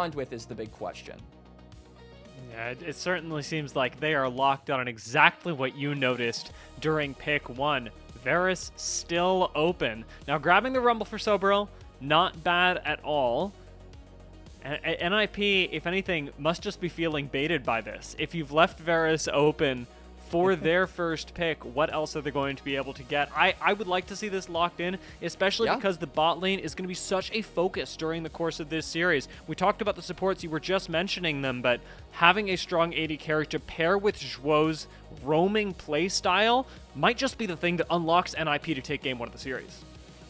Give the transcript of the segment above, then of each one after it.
bond with is the big question. Yeah, it certainly seems like they are locked on exactly what you noticed during pick 1. Varus still open. Now, grabbing the Rumble for Soboro, not bad at all. NIP, if anything, must just be feeling baited by this. If you've left Varus open for their first pick, what else are they going to be able to get? I would like to see this locked in, especially because the bot lane is going to be such a focus during the course of this series. We talked about the supports, you were just mentioning them, but having a strong AD carry to pair with Zhuo's roaming playstyle might just be the thing that unlocks NIP to take game 1 of the series.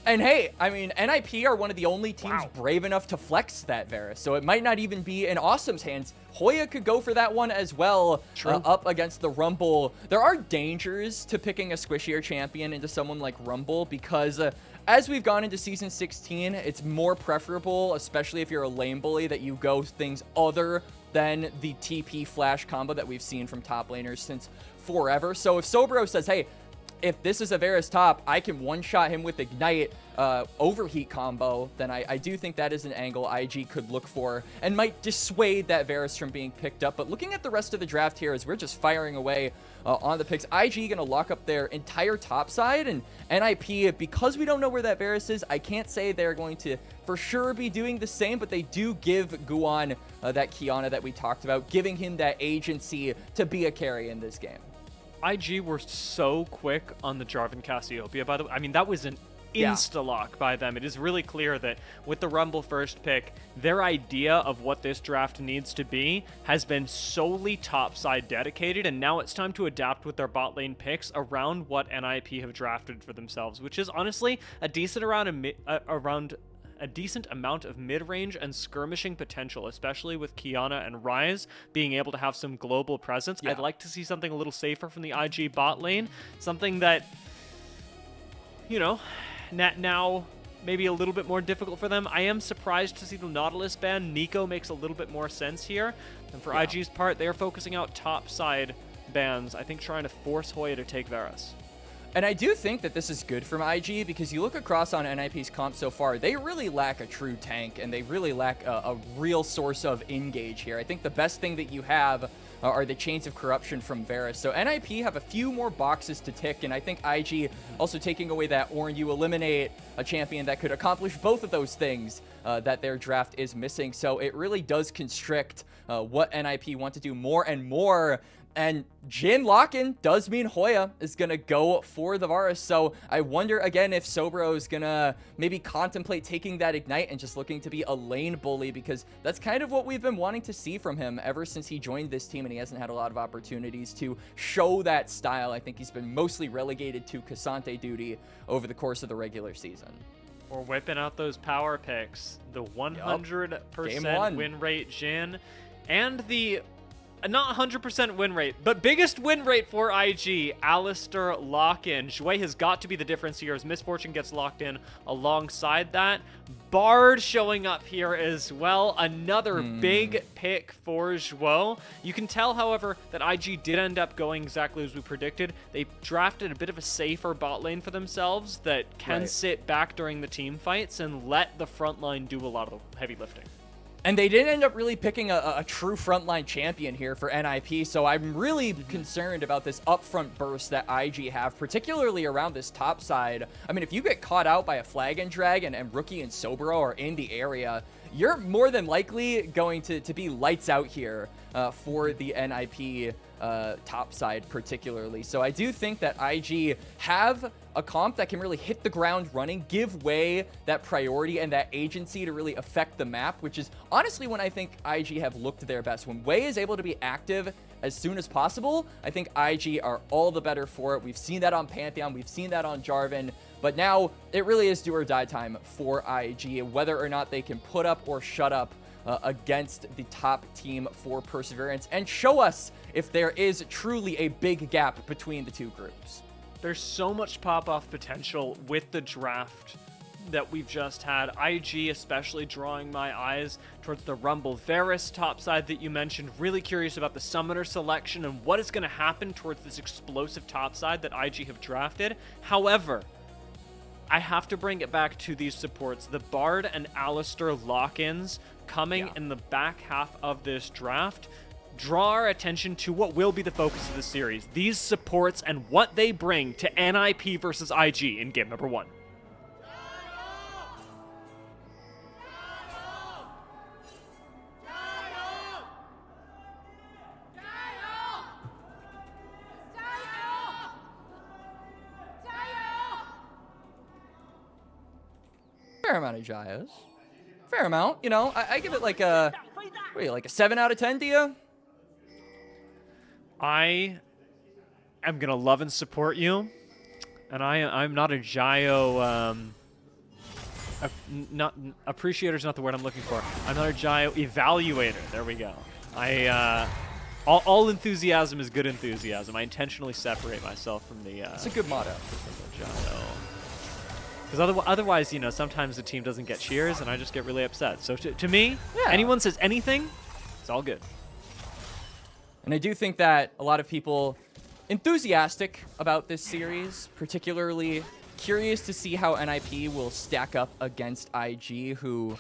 And hey, I mean, NIP are one of the only teams brave enough to flex that Varus, so it might not even be in Assum's hands. Hoya could go for that one as well, up against the Rumble. There are dangers to picking a squishier champion into someone like Rumble because as we've gone into Season 16, it's more preferable, especially if you're a lane bully, that you go things other than the TP flash combo that we've seen from top laners since forever. So if Soboro says, hey, if this is a Varus top, I can one-shot him with Ignite overheat combo, then I do think that is an angle IG could look for and might dissuade that Varus from being picked up. But looking at the rest of the draft here as we're just firing away on the picks, IG going to lock up their entire top side, and NIP, because we don't know where that Varus is, I can't say they're going to for sure be doing the same, but they do give Guwon that Kiana that we talked about, giving him that agency to be a carry in this game. IG were so quick on the Jarvan Cassiopeia, by the way. I mean, that was an insta-lock by them. It is really clear that with the Rumble first pick, their idea of what this draft needs to be has been solely topside dedicated, and now it's time to adapt with their bot lane picks around what NIP have drafted for themselves, which is honestly a decent a decent amount of mid-range and skirmishing potential, especially with Kiana and Ryze being able to have some global presence. I'd like to see something a little safer from the IG bot lane, something that, you know, now maybe a little bit more difficult for them. I am surprised to see the Nautilus ban. Nico makes a little bit more sense here. And for IG's part, they are focusing out top side bans, I think trying to force Hoya to take Varus. And I do think that this is good from IG because you look across on NIP's comp so far, they really lack a true tank and they really lack a real source of engage here. I think the best thing that you have are the Chains of Corruption from Varus. So NIP have a few more boxes to tick, and I think IG also taking away that Ornn, you eliminate a champion that could accomplish both of those things that their draft is missing. So it really does constrict what NIP want to do more and more. And Jhin lock-in does mean Hoya is going to go for the Varus. So I wonder, again, if Soboro is going to maybe contemplate taking that Ignite and just looking to be a lane bully, because that's kind of what we've been wanting to see from him ever since he joined this team, and he hasn't had a lot of opportunities to show that style. I think he's been mostly relegated to Cassante duty over the course of the regular season. We're whipping out those power picks. The 100% win rate Jhin and the... not 100% win rate, but biggest win rate for IG, Alistar lock-in. Jwei has got to be the difference here as Misfortune gets locked in alongside that. Bard showing up here as well. Another big pick for Zhuo. You can tell, however, that IG did end up going exactly as we predicted. They drafted a bit of a safer bot lane for themselves that can sit back during the team fights and let the front line do a lot of the heavy lifting. And they didn't end up really picking a true frontline champion here for NIP, so I'm really concerned about this upfront burst that IG have, particularly around this top side. I mean, if you get caught out by a Flag and Dragon and Rookie and Soboro are in the area, you're more than likely going to be lights out here for the NIP top side particularly. So I do think that IG have a comp that can really hit the ground running, give Wei that priority and that agency to really affect the map, which is honestly when I think IG have looked their best. When Wei is able to be active as soon as possible, I think IG are all the better for it. We've seen that on Pantheon, we've seen that on Jarvan, but now it really is do or die time for IG, whether or not they can put up or shut up against the top team for Perseverance and show us if there is truly a big gap between the two groups. There's so much pop-off potential with the draft that we've just had. IG especially drawing my eyes towards the Rumble Varus topside that you mentioned. Really curious about the summoner selection and what is going to happen towards this explosive topside that IG have drafted. However, I have to bring it back to these supports. The Bard and Alistar lock-ins coming in the back half of this draft draw our attention to what will be the focus of the series, these supports and what they bring to NIP versus IG in game number 1. Fair amount of Jayos. Fair amount, you know. I give it like a, what are you, like a 7 out of 10, do you? I am gonna love and support you, and I'm not a Jyo. Not appreciator is not the word I'm looking for. I'm not a Jyo evaluator. There we go. All enthusiasm is good enthusiasm. I intentionally separate myself from the. It's a good motto. Jyo. Because otherwise, you know, sometimes the team doesn't get cheers, and I just get really upset. So to me, anyone says anything, it's all good. And I do think that a lot of people enthusiastic about this series, particularly curious to see how NIP will stack up against IG, who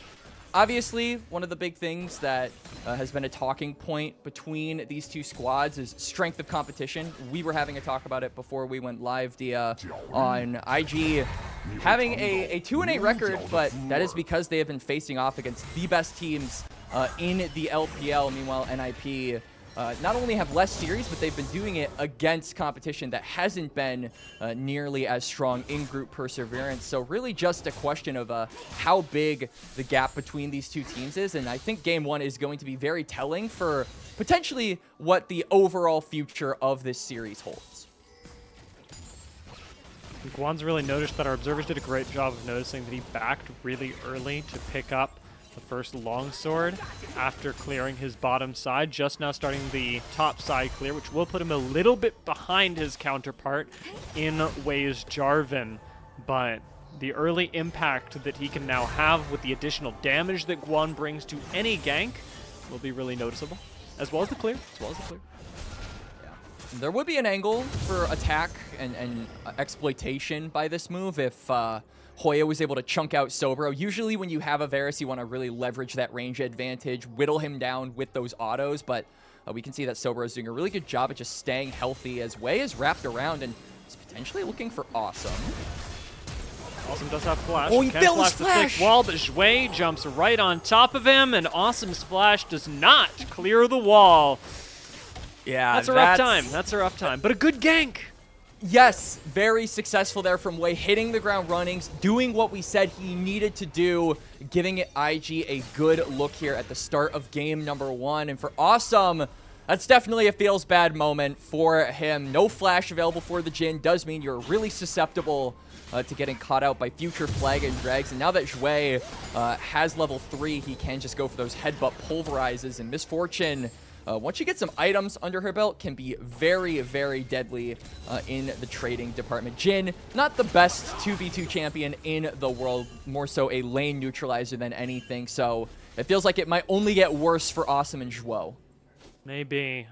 obviously one of the big things that has been a talking point between these two squads is strength of competition. We were having a talk about it before we went live, Dia, on IG having a 2-8 record, but that is because they have been facing off against the best teams in the LPL. Meanwhile, NIP not only have less series, but they've been doing it against competition that hasn't been nearly as strong in group perseverance. So really just a question of how big the gap between these two teams is. And I think game 1 is going to be very telling for potentially what the overall future of this series holds. Guwon's really noticed that our observers did a great job of noticing that he backed really early to pick up the first longsword after clearing his bottom side, just now starting the top side clear, which will put him a little bit behind his counterpart in Jwei's Jarvan. But the early impact that he can now have with the additional damage that Guwon brings to any gank will be really noticeable, as well as the clear, There would be an angle for attack and exploitation by this move if Hoya was able to chunk out Soboro. Usually when you have a Varus, you want to really leverage that range advantage, whittle him down with those autos, but we can see that Soboro is doing a really good job at just staying healthy as Jwei is wrapped around and is potentially looking for Assum. Assum does have flash. Oh, he failed his the flash! thick wall, but Jwei jumps right on top of him, and Assum's flash does not clear the wall. Yeah, that's a rough time. That's a rough time, but a good gank. Yes, very successful there from Jwei, hitting the ground runnings, doing what we said he needed to do, giving IG a good look here at the start of game number 1. And for Assum, that's definitely a feels bad moment for him. No flash available for the Jhin does mean you're really susceptible to getting caught out by future flag and drags. And now that Jwei has level 3, he can just go for those headbutt pulverizes, and Misfortune, once she gets some items under her belt, can be very, very deadly in the trading department. Jhin, not the best 2v2 champion in the world, more so a lane neutralizer than anything. So it feels like it might only get worse for Assum and Zhuo. Maybe.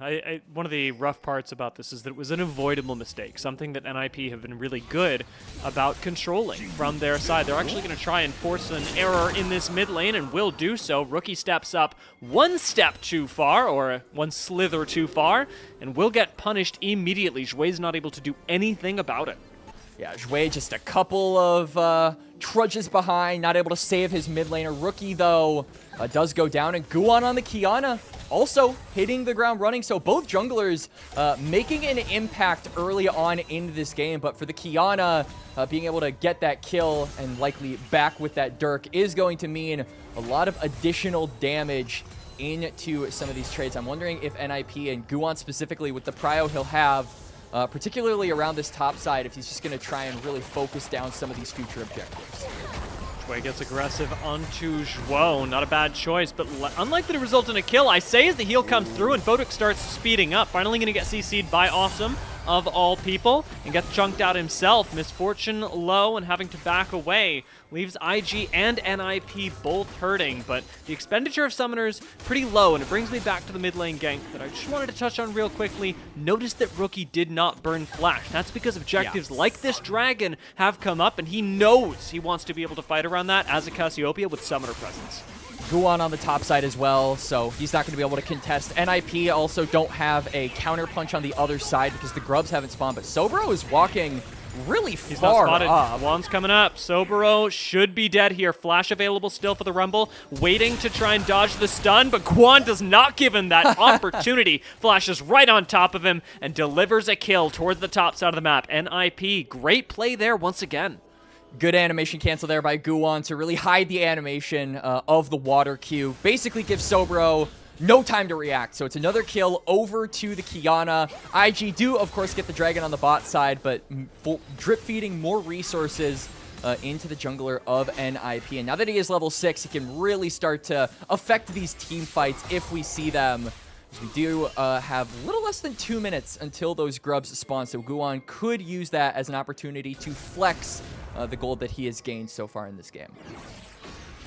One of the rough parts about this is that it was an avoidable mistake, something that NIP have been really good about controlling from their side. They're actually going to try and force an error in this mid lane, and will do so. Rookie steps up one step too far, or one slither too far, and will get punished immediately. Jwei's not able to do anything about it. Yeah, Jwei just a couple of trudges behind, not able to save his mid laner. Rookie, though, does go down, and Guwon on the Qiyana also hitting the ground running. So both junglers making an impact early on in this game, but for the Qiyana, being able to get that kill and likely back with that Dirk is going to mean a lot of additional damage into some of these trades. I'm wondering if NIP and Guwon specifically, with the prio he'll have, particularly around this top side, if he's just going to try and really focus down some of these future objectives. Jwei gets aggressive onto Zhuo. Not a bad choice, but unlikely to result in a kill, I say, as the heal comes through and Photic starts speeding up. Finally going to get CC'd by Assum, of all people, and gets chunked out himself. Misfortune low and having to back away leaves IG and NIP both hurting, but the expenditure of summoners pretty low, and it brings me back to the mid lane gank that I just wanted to touch on real quickly. Notice that Rookie did not burn flash. That's because objectives like this dragon have come up, and he knows he wants to be able to fight around that as a Cassiopeia with summoner presence. Guwon on the top side as well, so he's not going to be able to contest. NIP also don't have a counter punch on the other side because the grubs haven't spawned, but Soboro is walking really He's far not spotted. up. Guwon's coming up. Soboro should be dead here. Flash available still for the Rumble, waiting to try and dodge the stun, but Guwon does not give him that opportunity. Flashes right on top of him and delivers a kill towards the top side of the map. NIP, great play there once again. Good animation cancel there by Guwon to really hide the animation of the water Q. Basically gives Soboro no time to react. So it's another kill over to the Qiyana. IG do, of course, get the dragon on the bot side, but drip feeding more resources into the jungler of NIP. And now that he is level 6, he can really start to affect these team fights if we see them. We do have a little less than 2 minutes until those grubs spawn, so Guwon could use that as an opportunity to flex the gold that he has gained so far in this game.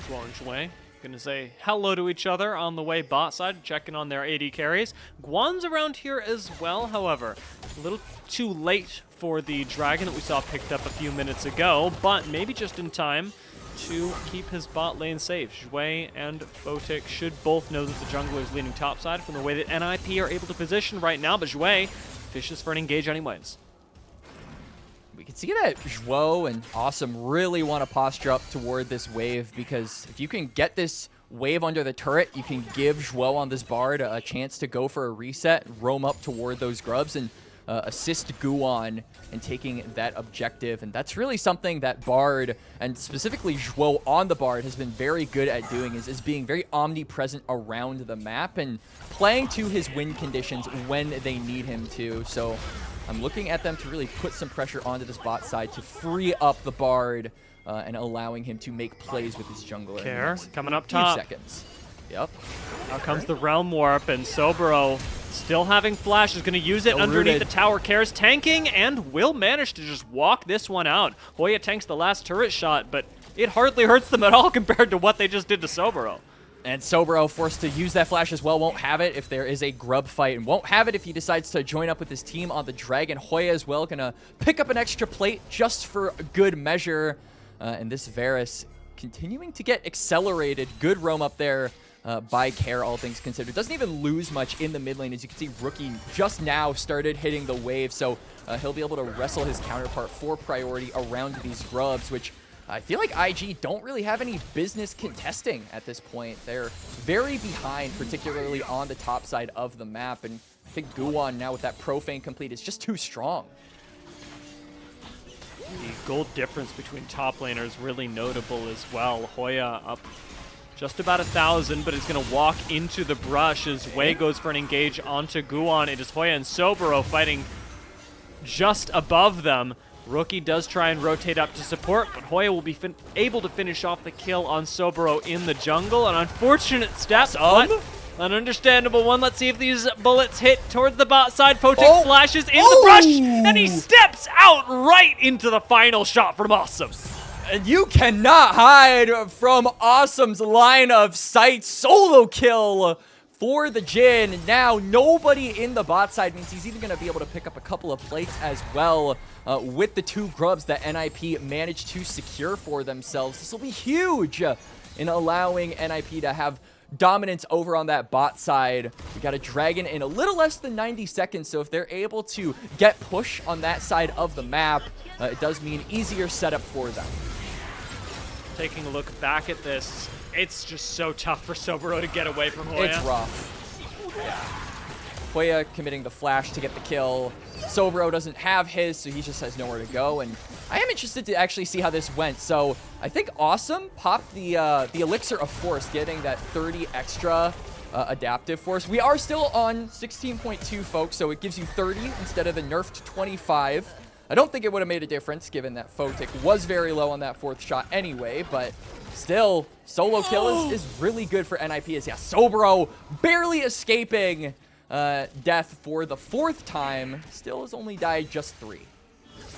Zhuo and Jwei gonna say hello to each other on the way bot side, checking on their AD carries. Guwon's around here as well, however. A little too late for the dragon that we saw picked up a few minutes ago, but maybe just in time to keep his bot lane safe. Jwei and Photic should both know that the jungler is leaning topside from the way that NIP are able to position right now, but Jwei fishes for an engage anyways. We can see that Zhuo and Assum really want to posture up toward this wave, because if you can get this wave under the turret, you can give Zhuo on this Bard a chance to go for a reset, roam up toward those grubs, and assist Guwon in taking that objective. And that's really something that Bard, and specifically Zhuo on the Bard, has been very good at doing, is being very omnipresent around the map and playing to his win conditions when they need him to. So I'm looking at them to really put some pressure onto this bot side to free up the Bard and allowing him to make plays with his jungler. Care coming up top. Seconds. Yep. Now comes the Realm Warp, and Soboro, still having Flash, is going to use it underneath the tower. Care's tanking and will manage to just walk this one out. Hoya tanks the last turret shot, but it hardly hurts them at all compared to what they just did to Soboro. And Soboro forced to use that flash as well. Won't have it if there is a grub fight, and won't have it if he decides to join up with his team on the dragon. Hoya as well, gonna pick up an extra plate just for good measure. And this Varus continuing to get accelerated. Good roam up there by Care, all things considered. Doesn't even lose much in the mid lane. As you can see, Rookie just now started hitting the wave, so he'll be able to wrestle his counterpart for priority around these grubs, which I feel like IG don't really have any business contesting at this point. They're very behind, particularly on the top side of the map, and I think Guwon now with that Profane complete is just too strong. The gold difference between top laners really notable as well. Hoya up just about 1,000, but is going to walk into the brush as Jwei goes for an engage onto Guwon. It is Hoya and Soboro fighting just above them. Rookie does try and rotate up to support, but Hoya will be able to finish off the kill on Soboro in the jungle. An unfortunate step, but an understandable one. Let's see if these bullets hit towards the bot side. Photic flashes in the brush, and he steps out right into the final shot from Assum. And you cannot hide from Assum's line of sight. Solo kill for the Jhin. Now nobody in the bot side means he's even going to be able to pick up a couple of plates as well with the 2 grubs that NIP managed to secure for themselves. This will be huge in allowing NIP to have dominance over on that bot side. We got a dragon in a little less than 90 seconds, so if they're able to get push on that side of the map, it does mean easier setup for them. Taking a look back at this, it's just so tough for Soboro to get away from Hoya. It's rough. Yeah. Hoya committing the flash to get the kill. Soboro doesn't have his, so he just has nowhere to go. And I am interested to actually see how this went. So I think Assum popped the Elixir of Force, getting that 30 extra adaptive force. We are still on 16.2, folks, so it gives you 30 instead of the nerfed 25. I don't think it would have made a difference, given that Photic was very low on that 4th shot anyway, but still, solo kill is really good for NIP. As yeah, Soboro barely escaping death for the 4th time, still has only died just 3.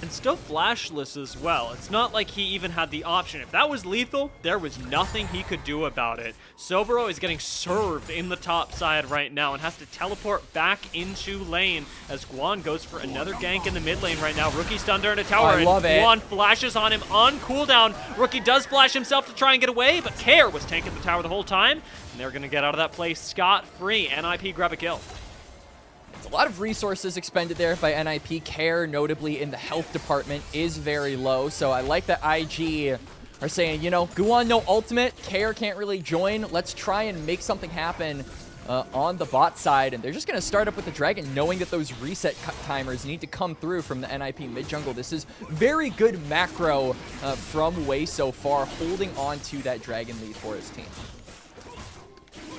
And still flashless as well. It's not like he even had the option. If that was lethal, there was nothing he could do about it. Soboro is getting served in the top side right now and has to teleport back into lane as Guwon goes for another gank in the mid lane right now. Rookie stunned in a tower, and Guwon flashes on him on cooldown. Rookie does flash himself to try and get away, but Care was tanking the tower the whole time, and they're going to get out of that place scot-free. NIP grab a kill. A lot of resources expended there by NIP. Care, notably in the health department, is very low. So I like that IG are saying, you know, Guwon no ultimate. Care can't really join. Let's try and make something happen on the bot side. And they're just going to start up with the Dragon, knowing that those reset timers need to come through from the NIP mid jungle. This is very good macro from Jwei so far, holding on to that Dragon lead for his team.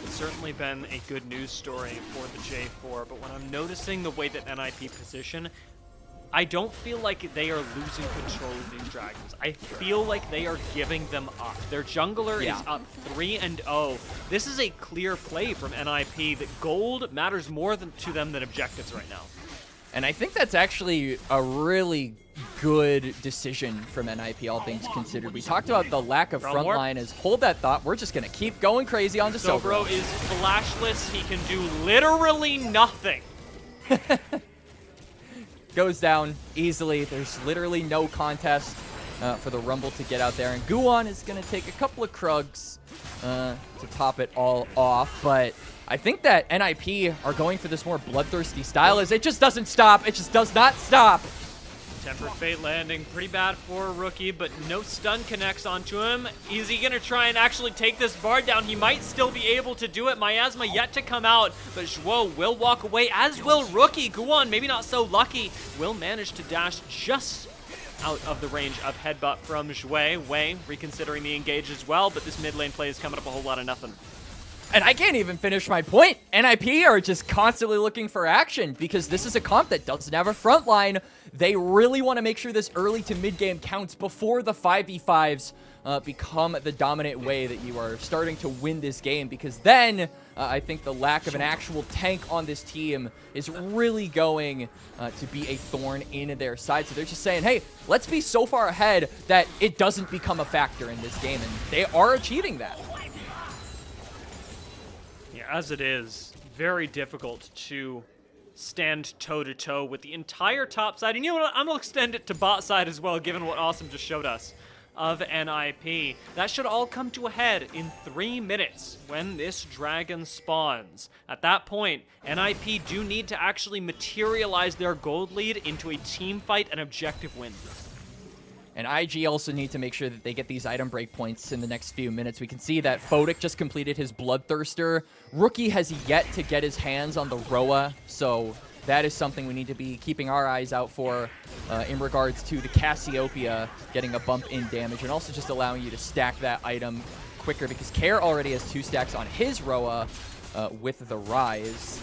Certainly been a good news story for the J4, but when I'm noticing the way that NIP position, I don't feel like they are losing control of these dragons. I feel like they are giving them up. Their jungler is up 3-0. This is a clear play from NIP that gold matters more to them than objectives right now. And I think that's actually a really good decision from NIP, all things considered. We talked about the lack of frontline. As hold that thought, we're just going to keep going crazy on Soboro. Soboro is flashless. He can do literally nothing. Goes down easily. There's literally no contest for the Rumble to get out there. And Guwon is going to take a couple of Krugs to top it all off. But I think that NIP are going for this more bloodthirsty style, as it just doesn't stop. It just does not stop. Tempered Fate landing, pretty bad for a Rookie, but no stun connects onto him. Is he gonna try and actually take this Bard down? He might still be able to do it. Miasma yet to come out, but Zhuo will walk away, as will Rookie. Guwon, maybe not so lucky, will manage to dash just out of the range of headbutt from Jwei. Jwei reconsidering the engage as well, but this mid lane play is coming up a whole lot of nothing. And I can't even finish my point. NIP are just constantly looking for action because this is a comp that doesn't have a front line. They really want to make sure this early to mid game counts before the 5v5s become the dominant way that you are starting to win this game, because then I think the lack of an actual tank on this team is really going to be a thorn in their side. So they're just saying, hey, let's be so far ahead that it doesn't become a factor in this game, and they are achieving that. As it is, very difficult to stand toe-to-toe with the entire top side. And you know what? I'm going to extend it to bot side as well, given what Assum just showed us of NIP. That should all come to a head in 3 minutes when this dragon spawns. At that point, NIP do need to actually materialize their gold lead into a team fight and objective win. And IG also need to make sure that they get these item break points in the next few minutes. We can see that Photic just completed his Bloodthirster. Rookie has yet to get his hands on the Roa, so that is something we need to be keeping our eyes out for in regards to the Cassiopeia getting a bump in damage, and also just allowing you to stack that item quicker, because Care already has 2 stacks on his Roa with the Rise.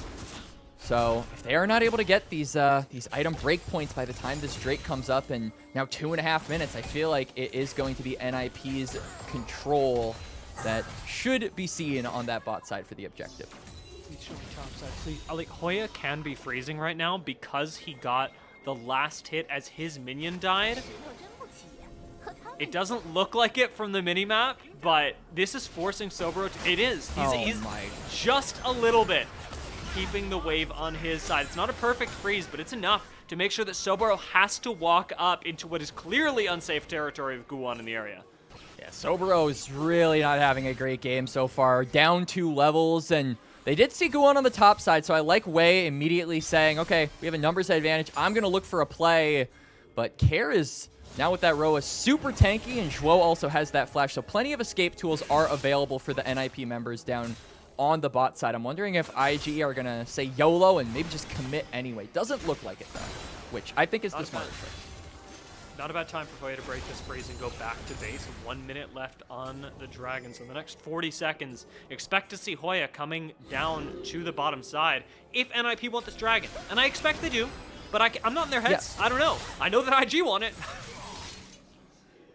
So if they are not able to get these item break points by the time this Drake comes up in now 2.5 minutes, I feel like it is going to be NIP's control that should be seen on that bot side for the objective. Please show me top side, please. Like, Hoya can be freezing right now because he got the last hit as his minion died. It doesn't look like it from the minimap, but this is forcing Soboro to... It is. He's just a little bit keeping the wave on his side. It's not a perfect freeze, but it's enough to make sure that Soboro has to walk up into what is clearly unsafe territory of Guwon in the area. Yeah, Soboro is really not having a great game so far. Down 2 levels, and they did see Guwon on the top side, so I like Jwei immediately saying, okay, we have a numbers advantage. I'm going to look for a play, but Care is now with that Roa super tanky, and Zhuo also has that flash, so plenty of escape tools are available for the NIP members down on the bot side. I'm wondering if IG are going to say YOLO and maybe just commit anyway. Doesn't look like it, though, which I think is the smarter choice. Not a bad time for Hoya to break this freeze and go back to base. 1 minute left on the Dragons. In the next 40 seconds, expect to see Hoya coming down to the bottom side if NIP want this Dragon. And I expect they do, but I'm not in their heads. I don't know. I know that IG want it.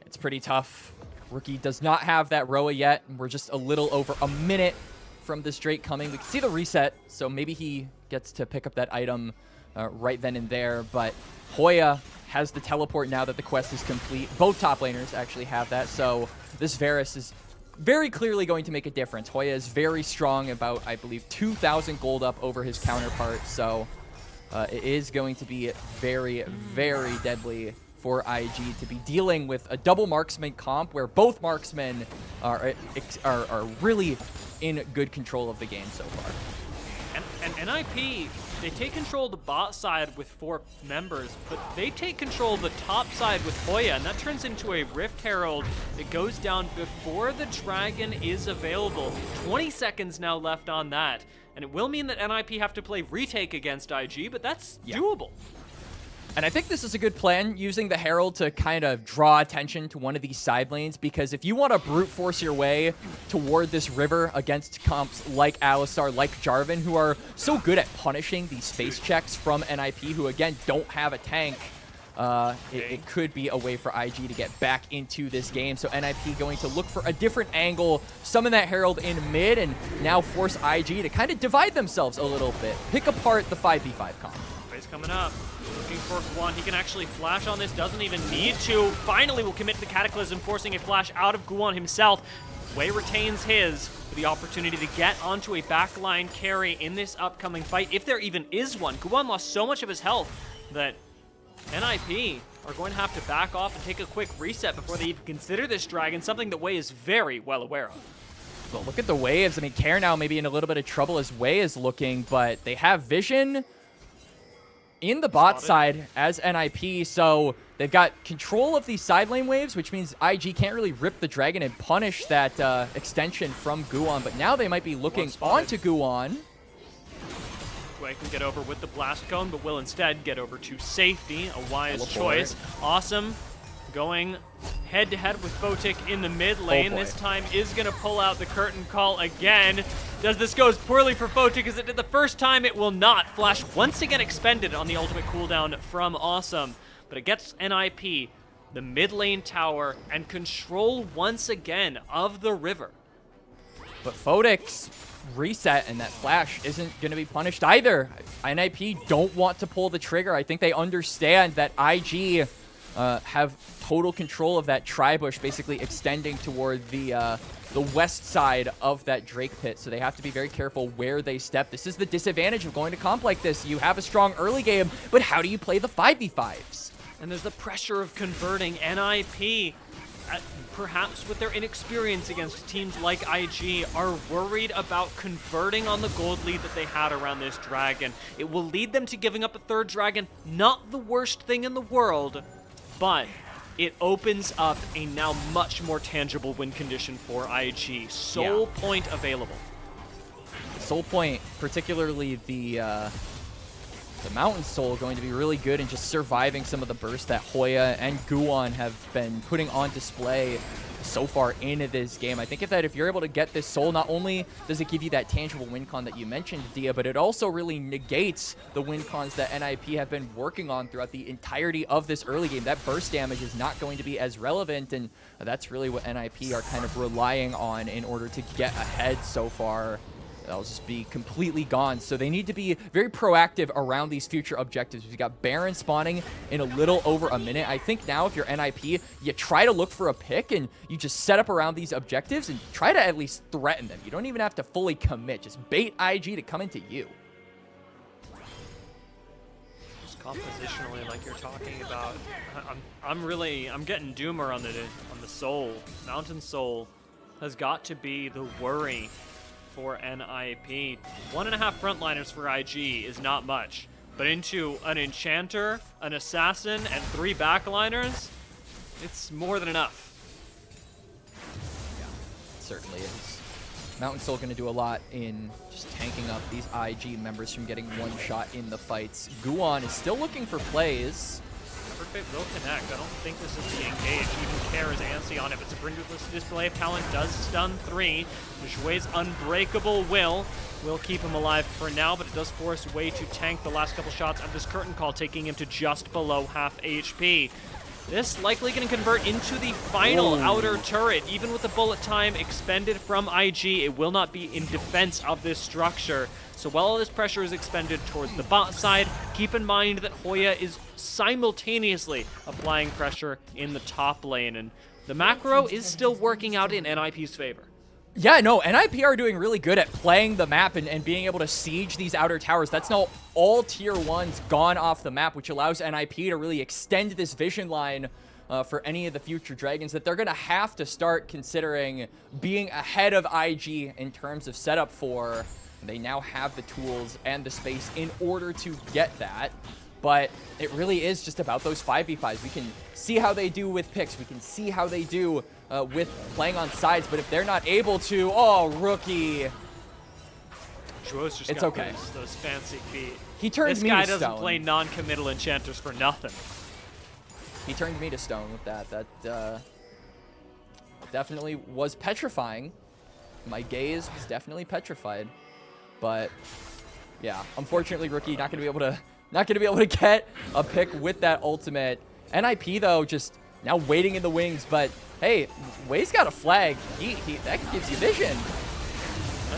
It's pretty tough. Rookie does not have that Roa yet. We're just a little over a minute from this Drake coming. We can see the reset, so maybe he gets to pick up that item right then and there. But Hoya has the teleport now that the quest is complete. Both top laners actually have that, so this Varus is very clearly going to make a difference. Hoya is very strong, about, I believe, 2,000 gold up over his counterpart, so it is going to be very, very deadly for IG to be dealing with a double marksman comp where both marksmen are really in good control of the game so far. And NIP, they take control of the bot side with 4 members, but they take control of the top side with Hoya, and that turns into a Rift Herald. It goes down before the Dragon is available. 20 seconds now left on that, and it will mean that NIP have to play retake against IG, but that's doable. And I think this is a good plan, using the Herald to kind of draw attention to one of these side lanes, because if you want to brute force your way toward this river against comps like Alistar, like Jarvan, who are so good at punishing these space checks from NIP, who again don't have a tank, it could be a way for IG to get back into this game. So NIP going to look for a different angle, summon that Herald in mid, and now force IG to kind of divide themselves a little bit, pick apart the 5v5 comp. Jwei's coming up. Looking for Guwon. He can actually flash on this, doesn't even need to. Finally will commit to the Cataclysm, forcing a flash out of Guwon himself. Jwei retains his with the opportunity to get onto a backline carry in this upcoming fight, if there even is one. Guwon lost so much of his health that NIP are going to have to back off and take a quick reset before they even consider this Dragon, something that Jwei is very well aware of. Well, look at the waves. I mean, Care now maybe in a little bit of trouble as Jwei is looking, but they have vision in the bot side as NIP, so they've got control of these side lane waves, which means IG can't really rip the Dragon and punish that extension from Guwon, but now they might be looking onto Guwon. Jwei can get over with the Blast Cone, but will instead get over to safety, a wise choice. Assum going head-to-head with Photic in the mid lane. This time is going to pull out the curtain call again. Does this go as poorly for Photic as it did the first time? It will not. Flash once again expended on the ultimate cooldown from Assum, but it gets NIP the mid lane tower and control once again of the river. But Photic's reset and that flash isn't going to be punished either. NIP don't want to pull the trigger. I think they understand that IG have total control of that tri-bush, basically extending toward the west side of that Drake pit, so they have to be very careful where they step. This is the disadvantage of going to comp like this. You have a strong early game, but how do you play the 5v5s? And there's the pressure of converting. NIP, perhaps with their inexperience against teams like IG, are worried about converting on the gold lead that they had around this Dragon. It will lead them to giving up a third Dragon. Not the worst thing in the world, but it opens up a now much more tangible win condition for IG. Soul Point available. Soul Point, particularly the Mountain Soul, going to be really good in just surviving some of the bursts that Hoya and Guwon have been putting on display so far into this game. I think if you're able to get this soul, not only does it give you that tangible win con that you mentioned, Dia, but it also really negates the win cons that NIP have been working on throughout the entirety of this early game. That burst damage is not going to be as relevant, and that's really what NIP are kind of relying on in order to get ahead so far. That'll just be completely gone. So they need to be very proactive around these future objectives. We've got Baron spawning in a little over a minute. I think now if you're NIP, you try to look for a pick and you just set up around these objectives and try to at least threaten them. You don't even have to fully commit. Just bait IG to come into you. Just compositionally, like you're talking about, I'm getting Doomer on the soul. Mountain Soul has got to be the worry for NIP. 1.5 frontliners for IG is not much, but into an Enchanter, an Assassin, and 3 backliners, it's more than enough. Yeah, it certainly is. Mountain Soul going to do a lot in just tanking up these IG members from getting one shot in the fights. Guwon is still looking for plays. Perfect will connect. I don't think this is the engage. Even Care is antsy on it, but Sabrina's display of talent does stun 3. Jwei's unbreakable will keep him alive for now, but it does force Jwei to tank the last couple shots of this curtain call, taking him to just below half HP. This likely going to convert into the final outer turret. Even with the bullet time expended from IG, it will not be in defense of this structure. So while all this pressure is expended towards the bot side, keep in mind that Hoya is simultaneously applying pressure in the top lane. And the macro is still working out in NIP's favor. Yeah, no, NIP are doing really good at playing the map and being able to siege these outer towers. That's now all tier 1s gone off the map, which allows NIP to really extend this vision line for any of the future Dragons that they're going to have to start considering being ahead of IG in terms of setup for. They now have the tools and the space in order to get that. But it really is just about those 5v5s. We can see how they do with picks. We can see how they do with playing on sides. But if they're not able to, oh, rookie. Zhuo's just it's got okay. Those fancy feet. He turned me to stone. This guy doesn't play non-committal enchanters for nothing. He turned me to stone with that. That definitely was petrifying. My gaze was definitely petrified. But yeah, unfortunately, rookie not going to be able to get a pick with that ultimate. NIP though, just now waiting in the wings. But hey, Jwei's got a flag. That gives you vision.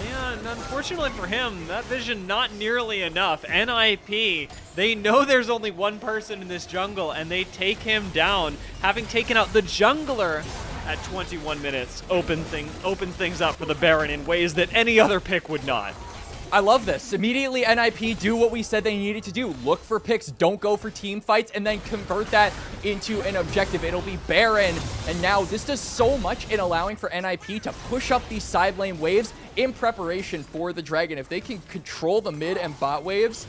Yeah, and unfortunately for him, that vision not nearly enough. NIP, they know there's only one person in this jungle, and they take him down, having taken out the jungler at 21 minutes. Opens things up for the Baron in ways that any other pick would not. I love this. Immediately, NIP do what we said they needed to do. Look for picks, don't go for team fights, and then convert that into an objective. It'll be Baron, and now this does so much in allowing for NIP to push up these side lane waves in preparation for the Dragon. If they can control the mid and bot waves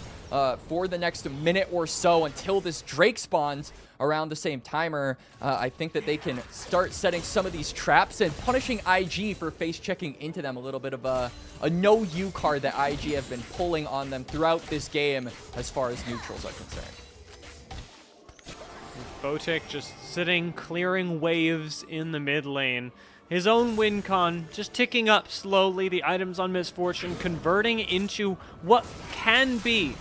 for the next minute or so until this Drake spawns around the same timer, I think that they can start setting some of these traps and punishing IG for face checking into them. A little bit of a no-you card that IG have been pulling on them throughout this game as far as neutrals are concerned. Photic just sitting, clearing waves in the mid lane. His own win con just ticking up slowly, the items on Misfortune converting into what can be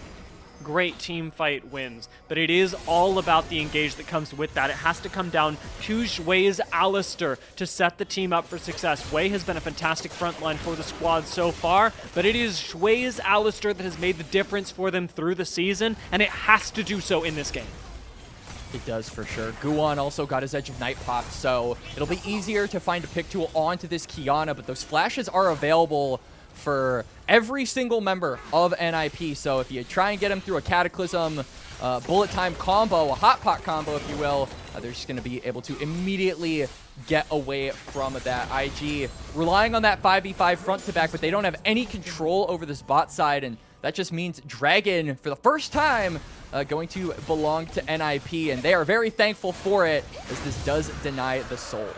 great team fight wins, but it is all about the engage that comes with that. It has to come down to Jwei's Alistair to set the team up for success. Jwei has been a fantastic frontline for the squad so far, but it is Jwei's Alistair that has made the difference for them through the season, and it has to do so in this game. It does for sure. Guwon also got his Edge of Night popped, so it'll be easier to find a pick tool onto this Qiyana, but those flashes are available for every single member of NIP. So if you try and get him through a Cataclysm, bullet time combo, a hot pot combo, if you will, they're just going to be able to immediately get away from that. IG relying on that 5v5 front to back, but they don't have any control over this bot side, and that just means Dragon, for the first time, going to belong to NIP, and they are very thankful for it, as this does deny the soul.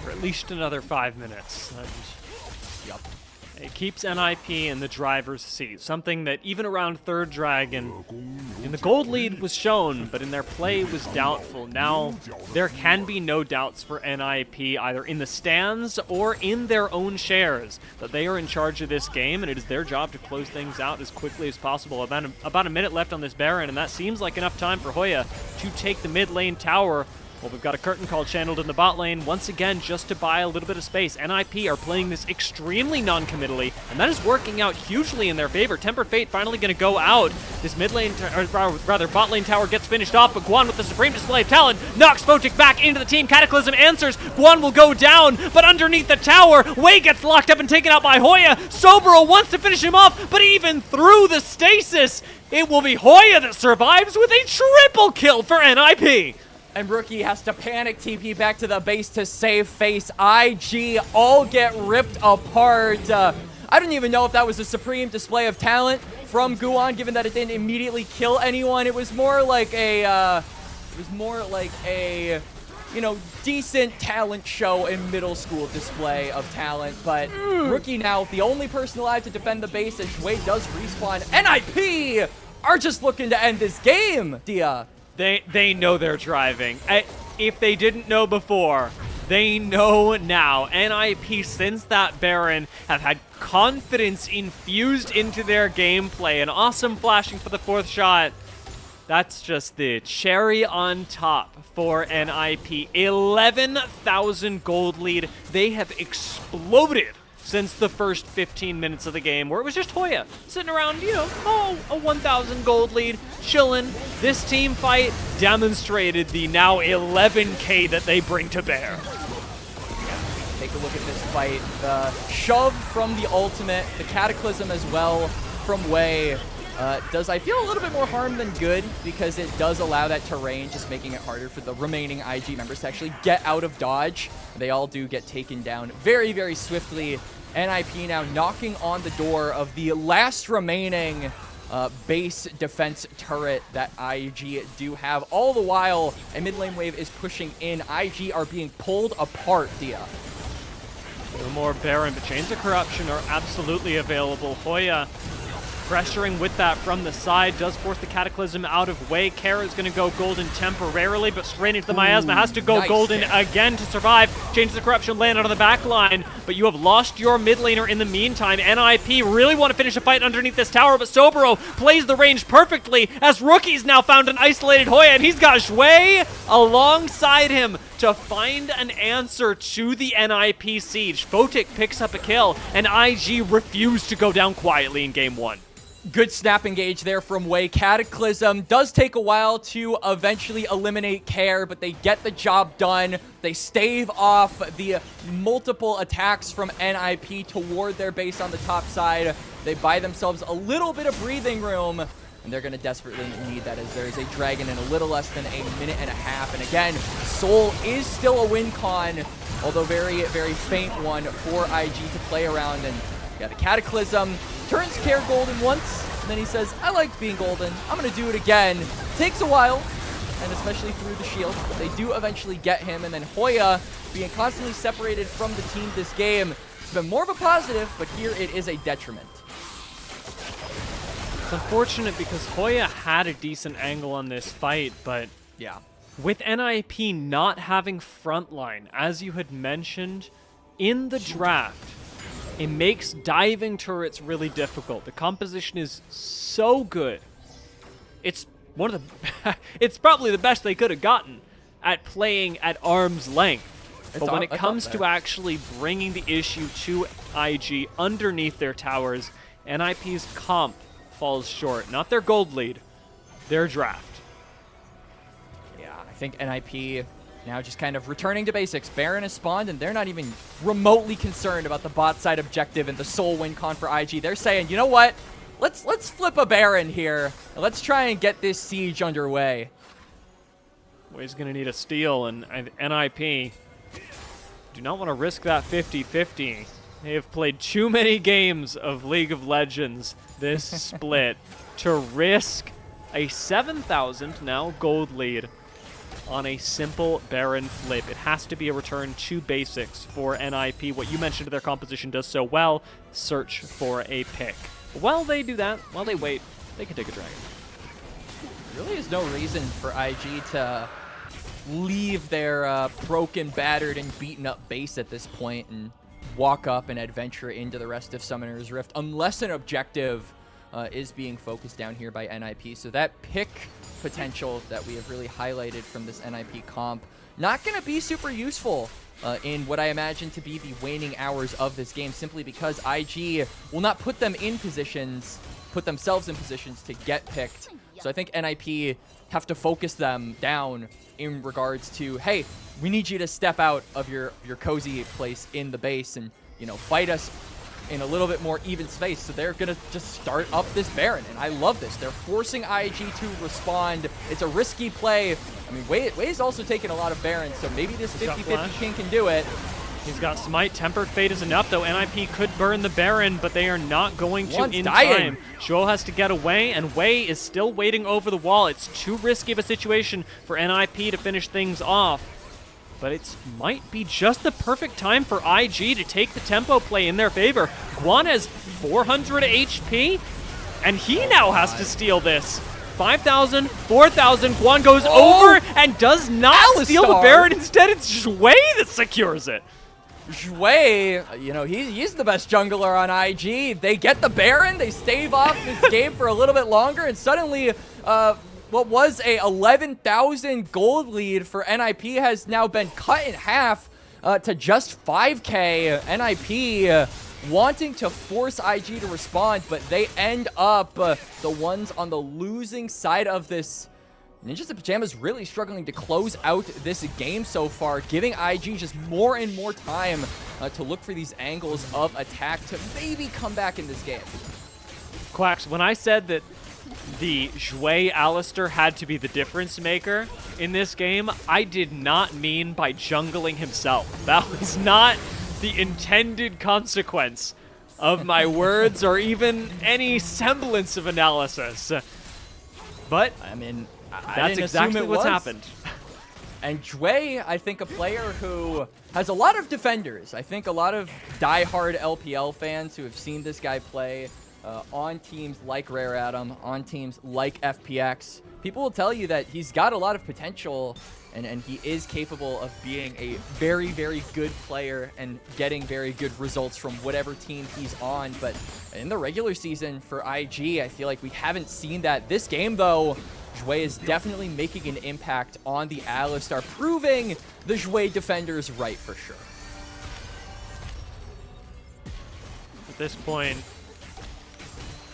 For at least another 5 minutes. Yep. It keeps NIP in the driver's seat, something that even around third Dragon, in the gold lead was shown, but in their play was doubtful. Now, there can be no doubts for NIP, either in the stands or in their own shares, that they are in charge of this game, and it is their job to close things out as quickly as possible. About a minute left on this Baron, and that seems like enough time for Hoya to take the mid lane tower. Well, we've got a curtain call channeled in the bot lane, once again, just to buy a little bit of space. NIP are playing this extremely non-committally, and that is working out hugely in their favor. Tempered Fate finally going to go out. This mid lane, or rather, bot lane tower gets finished off, but Guwon with the supreme display of talent knocks Photic back into the team. Cataclysm answers. Guwon will go down, but underneath the tower, Jwei gets locked up and taken out by Hoya. Soboro wants to finish him off, but even through the stasis, it will be Hoya that survives with a triple kill for NIP. And Rookie has to panic TP back to the base to save face. IG all get ripped apart. I don't even know if that was a supreme display of talent from Guwon, given that it didn't immediately kill anyone. It was more like a, you know, decent talent show in middle school display of talent. But Rookie now, the only person alive to defend the base, as Jwei does respawn. NIP are just looking to end this game, Dia. They know they're driving. If they didn't know before, they know now. NIP, since that Baron, have had confidence infused into their gameplay. An Assum flashing for the fourth shot. That's just the cherry on top for NIP. 11,000 gold lead. They have exploded since the first 15 minutes of the game, where it was just Hoya sitting around, you know, a 1,000 gold lead, chilling. This team fight demonstrated the now 11K that they bring to bear. Take a look at this fight. The shove from the ultimate, the cataclysm as well from Jwei. Does, I feel, a little bit more harm than good, because it does allow that terrain, just making it harder for the remaining IG members to actually get out of dodge. They all do get taken down very, very swiftly. NIP now knocking on the door of the last remaining base defense turret that IG do have. All the while, a mid lane wave is pushing in. IG are being pulled apart, Dia. A little more Baron, but Chains of Corruption are absolutely available. Hoya pressuring with that from the side, does force the Cataclysm out of Jwei. Kara is going to go golden temporarily, but straight into the miasma, has to go nice golden again to survive. Changes the Corruption land out of the back line, but you have lost your mid laner in the meantime. NIP really want to finish a fight underneath this tower, but Soboro plays the range perfectly as Rookie's now found an isolated Hoya, and he's got Jwei alongside him to find an answer to the NIP siege. Photic picks up a kill, and IG refused to go down quietly in game one. Good snap engage there from Jwei. Cataclysm does take a while to eventually eliminate Care, but they get the job done. They stave off the multiple attacks from NIP toward their base on the top side. They buy themselves a little bit of breathing room, and they're going to desperately need that, as there is a dragon in a little less than a minute and a half. And again, Soul is still a win con, although very, very faint one for IG to play around. And yeah, the Cataclysm turns Care golden once, and then he says, I like being golden, I'm going to do it again. Takes a while, and especially through the shield, but they do eventually get him. And then Hoya, being constantly separated from the team this game, it's been more of a positive, but here it is a detriment. It's unfortunate because Hoya had a decent angle on this fight, but yeah, with NIP not having frontline, as you had mentioned in the draft, it makes diving turrets really difficult. The composition is so good. It's one of the it's probably the best they could have gotten at playing at arm's length. But when it comes to actually bringing the issue to IG underneath their towers, NIP's comp falls short. Not their gold lead, their draft. Yeah, I think NIP now just kind of returning to basics. Baron is spawned, and they're not even remotely concerned about the bot side objective and the sole win con for IG. They're saying, you know what? Let's flip a Baron here, and let's try and get this siege underway. Jwei's going to need a steal, and NIP do not want to risk that 50-50. They have played too many games of League of Legends this split to risk a 7,000 now gold lead on a simple Baron flip. It has to be a return to basics for NIP. What you mentioned to their composition does so well, search for a pick. While they do that, while they wait, they can take a dragon. There really is no reason for IG to leave their broken, battered, and beaten up base at this point and walk up and adventure into the rest of Summoner's Rift, unless an objective is being focused down here by NIP. So that pick potential that we have really highlighted from this NIP comp, not going to be super useful in what I imagine to be the waning hours of this game, simply because IG will not put themselves in positions to get picked. So I think NIP have to focus them down in regards to, hey, we need you to step out of your cozy place in the base and, you know, fight us in a little bit more even space. So they're going to just start up this Baron, and I love this. They're forcing IG to respond. It's a risky play. I mean, Jwei's also taking a lot of Barons, so maybe this 50-50 king can do it. He's got Smite. Tempered Fate is enough, though. NIP could burn the Baron, but they are not going to in time. Zhuo has to get away, and Jwei is still waiting over the wall. It's too risky of a situation for NIP to finish things off. But it might be just the perfect time for IG to take the tempo play in their favor. Guwon has 400 HP, and he now has to steal this. 5,000, 4,000, Guwon goes over and does not steal the Baron. Instead, it's Jwei that secures it. Jwei, you know, he's the best jungler on IG. They get the Baron, they stave off this game for a little bit longer, and suddenly what was a 11,000 gold lead for NIP has now been cut in half to just 5K. NIP wanting to force IG to respond, but they end up the ones on the losing side of this. Ninjas and Pyjamas really struggling to close out this game so far, giving IG just more and more time to look for these angles of attack to maybe come back in this game. Quax, when I said that the Jwei Alistair had to be the difference maker in this game, I did not mean by jungling himself. That was not the intended consequence of my words or even any semblance of analysis. But I mean, that's exactly what's happened. And Jwei, I think a player who has a lot of defenders. I think a lot of diehard LPL fans who have seen this guy play on teams like Rare Atom, on teams like FPX. People will tell you that he's got a lot of potential, and he is capable of being a very, very good player and getting very good results from whatever team he's on. But in the regular season for IG, I feel like we haven't seen that. This game, though, Jwei is definitely making an impact on the Alistar, proving the Jwei defenders right for sure. At this point,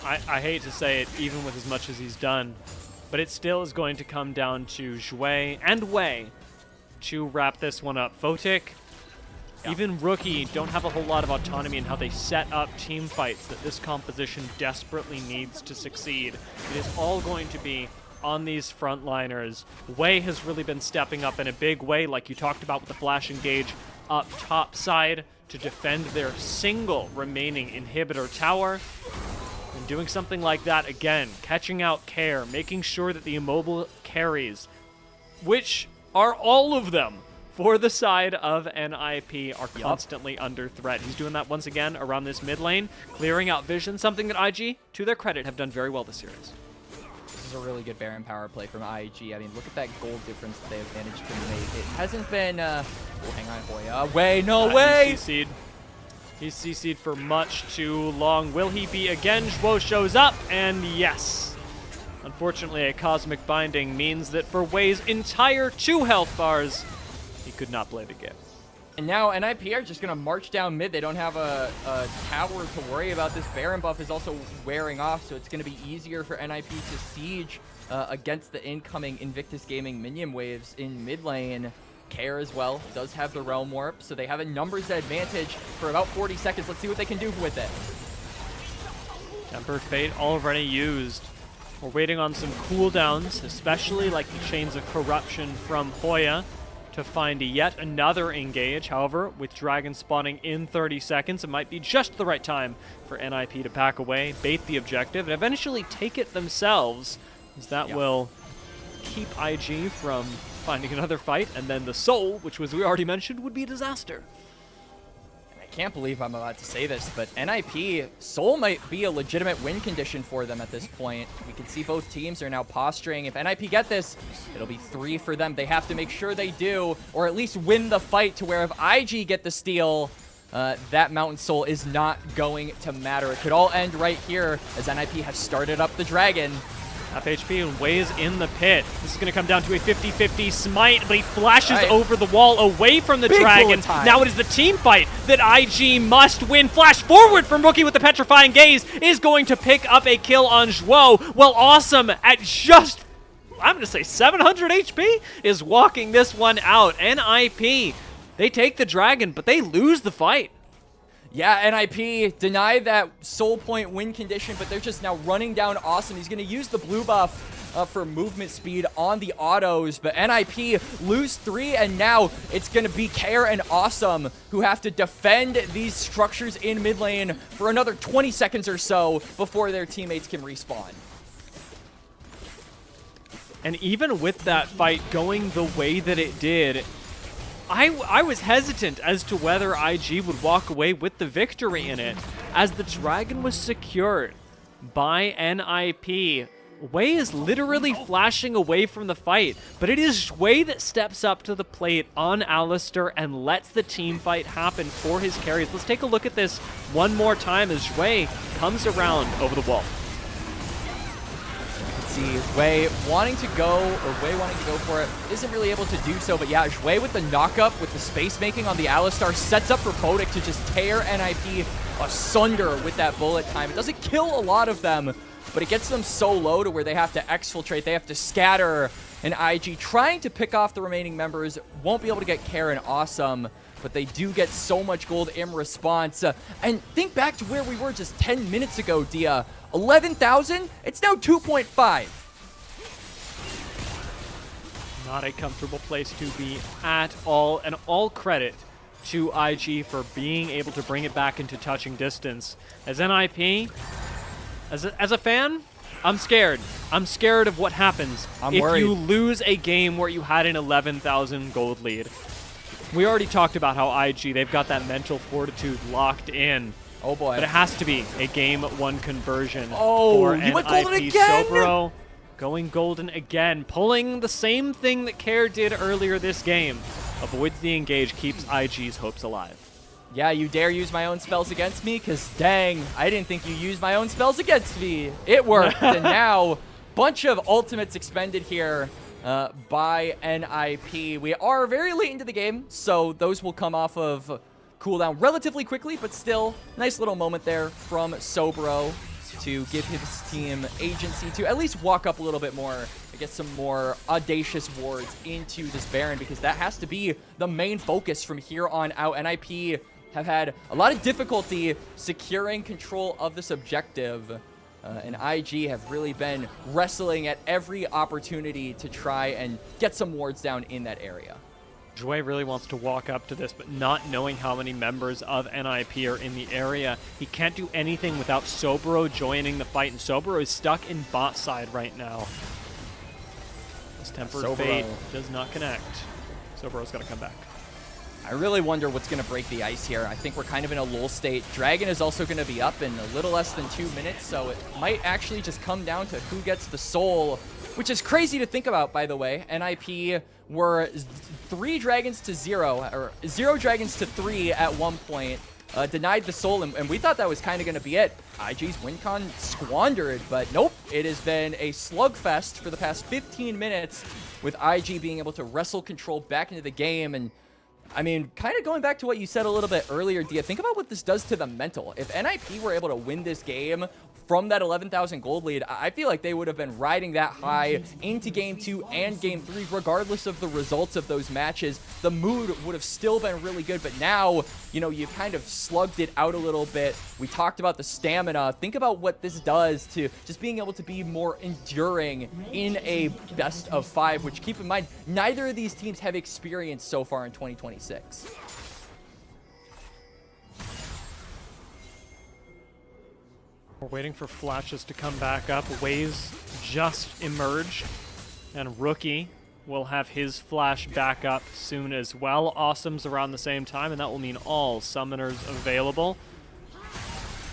I hate to say it, even with as much as he's done, but it still is going to come down to Jwei and Wei to wrap this one up. Photic, even Rookie, don't have a whole lot of autonomy in how they set up team fights that this composition desperately needs to succeed. It is all going to be on these frontliners. Wei has really been stepping up in a big way, like you talked about with the flash engage up top side to defend their single remaining inhibitor tower. And doing something like that again, catching out Care, making sure that the immobile carries, which are all of them for the side of NIP, are constantly under threat. He's doing that once again around this mid lane, clearing out vision, something that IG, to their credit, have done very well this series. This is a really good Baron power play from IG. I mean, look at that gold difference that they have managed to make. It hasn't been, oh, hang on, Hoya. Wei, no way! He's CC'd for much too long. Will he be again? Zhuo shows up, and yes. Unfortunately, a Cosmic Binding means that for Wei's entire 2 health bars, he could not play the game. And now NIP are just going to march down mid. They don't have a tower to worry about. This Baron buff is also wearing off, so it's going to be easier for NIP to siege against the incoming Invictus Gaming minion waves in mid lane. Care as well does have the Realm Warp, so they have a numbers advantage for about 40 seconds. Let's see what they can do with it. Tempered Fate already used. We're waiting on some cooldowns, especially like the Chains of Corruption from Hoya, to find yet another engage. However, with Dragon spawning in 30 seconds, it might be just the right time for NIP to back away, bait the objective, and eventually take it themselves, as that will keep IG from finding another fight, and then the Soul, which was we already mentioned, would be a disaster. I can't believe I'm about to say this, but NIP, Soul might be a legitimate win condition for them at this point. We can see both teams are now posturing. If NIP get this, it'll be 3 for them. They have to make sure they do, or at least win the fight to where if IG get the steal, that Mountain Soul is not going to matter. It could all end right here as NIP have started up the Dragon. Half HP and Wei's in the pit. This is going to come down to a 50-50 smite, but he flashes over the wall away from the Dragon. Now it is the team fight that IG must win. Flash forward from Rookie with the Petrifying Gaze is going to pick up a kill on Zhuo. Well, Assum at just, I'm going to say 700 HP is walking this one out. NIP, they take the Dragon, but they lose the fight. Yeah, NIP denied that soul point win condition, but they're just now running down Assum. He's going to use the blue buff for movement speed on the autos, but NIP lose 3, and now it's going to be Care and Assum who have to defend these structures in mid lane for another 20 seconds or so before their teammates can respawn. And even with that fight going the way that it did, I was hesitant as to whether IG would walk away with the victory in it, as the Dragon was secured by NIP. Wei is literally flashing away from the fight, but it is Jwei that steps up to the plate on Alistair and lets the team fight happen for his carries. Let's take a look at this one more time as Jwei comes around over the wall. see Jwei wanting to go for it. Isn't really able to do so, but yeah, Jwei with the knock-up, with the space making on the Alistar, sets up for Photic to just tear NIP asunder with that bullet time. It doesn't kill a lot of them, but it gets them so low to where they have to exfiltrate, they have to scatter, and IG trying to pick off the remaining members won't be able to get Karen Assum, but they do get so much gold in response. And think back to where we were just 10 minutes ago, Dia. 11,000? It's now 2.5. Not a comfortable place to be at all, and all credit to IG for being able to bring it back into touching distance. As NIP, as a fan, I'm scared. I'm scared of what happens if you lose a game where you had an 11,000 gold lead. We already talked about how IG, they've got that mental fortitude locked in. Oh boy. But it has to be a game 1 conversion. Oh, for you went golden again! Soboro going golden again, pulling the same thing that Care did earlier this game. Avoids the engage, keeps IG's hopes alive. Yeah, you dare use my own spells against me? Because dang, I didn't think you used my own spells against me. It worked, and now bunch of ultimates expended here by NIP. We are very late into the game, so those will come off of cooldown relatively quickly, but still, nice little moment there from Soboro to give his team agency to at least walk up a little bit more, get some more audacious wards into this Baron, because that has to be the main focus from here on out. NIP have had a lot of difficulty securing control of this objective, and IG have really been wrestling at every opportunity to try and get some wards down in that area. Jwei really wants to walk up to this, but not knowing how many members of NIP are in the area, he can't do anything without Soboro joining the fight, and Soboro is stuck in bot side right now. This Tempered Fate does not connect. Soboro's got to come back. I really wonder what's going to break the ice here. I think we're kind of in a lull state. Dragon is also going to be up in a little less than 2 minutes, so it might actually just come down to who gets the soul, which is crazy to think about, by the way. NIP were 3 dragons to 0, or 0 dragons to 3 at one point. Denied the soul, and we thought that was kind of going to be it. IG's win con squandered, but nope. It has been a slugfest for the past 15 minutes, with IG being able to wrestle control back into the game. And I mean, kind of going back to what you said a little bit earlier, Dia, think about what this does to the mental. If NIP were able to win this game from that 11,000 gold lead, I feel like they would have been riding that high into game 2 and game 3, regardless of the results of those matches. The mood would have still been really good, but now, you know, you've kind of slugged it out a little bit. We talked about the stamina. Think about what this does to just being able to be more enduring in a best of 5, which, keep in mind, neither of these teams have experienced so far in 2026. We're waiting for flashes to come back up. Waves just emerged, and Rookie will have his flash back up soon as well. Assum's around the same time, and that will mean all summoners available.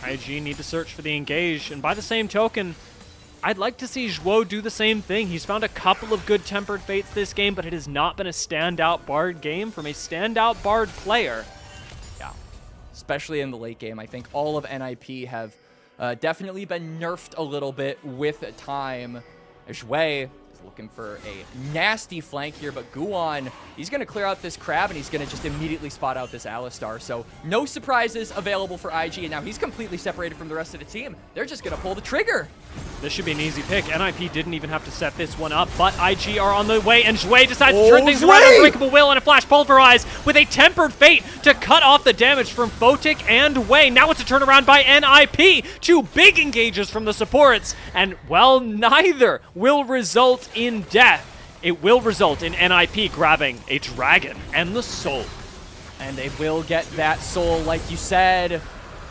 IG need to search for the engage, and by the same token, I'd like to see Zhuo do the same thing. He's found a couple of good Tempered Fates this game, but it has not been a standout Bard game from a standout Bard player. Yeah, especially in the late game. I think all of NIP have definitely been nerfed a little bit with time. Jwei is looking for a nasty flank here, but Guwon, he's going to clear out this crab, and he's going to just immediately spot out this Alistar. So no surprises available for IG, and now he's completely separated from the rest of the team. They're just going to pull the trigger. This should be an easy pick. NIP didn't even have to set this one up, but IG are on the way, and Jwei decides to turn things around. Unbreakable Will and a Flash Pulverize with a Tempered Fate to cut off the damage from Photic and Jwei. Now it's a turnaround by NIP. 2 big engages from the supports, and, well, neither will result in death. It will result in NIP grabbing a dragon and the soul. And they will get that soul, like you said.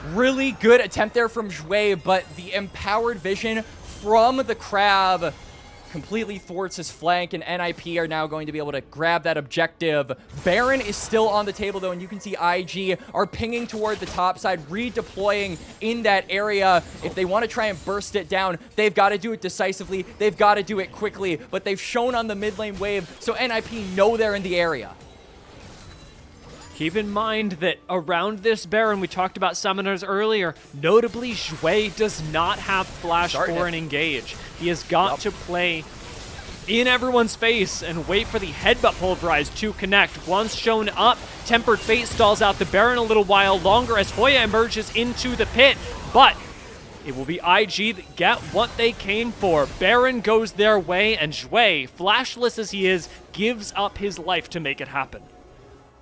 Really good attempt there from Jwei, but the empowered vision from the crab completely thwarts his flank, and NIP are now going to be able to grab that objective. Baron is still on the table, though, and you can see IG are pinging toward the top side, redeploying in that area. If they want to try and burst it down, they've got to do it decisively. They've got to do it quickly, but they've shown on the mid lane wave, so NIP know they're in the area. Keep in mind that around this Baron, we talked about summoners earlier, notably Jwei does not have flash for an engage. He has got to play in everyone's face and wait for the headbutt pulverize to connect. Once shown up, Tempered Fate stalls out the Baron a little while longer as Hoya emerges into the pit, but it will be IG that get what they came for. Baron goes their way, and Jwei, flashless as he is, gives up his life to make it happen.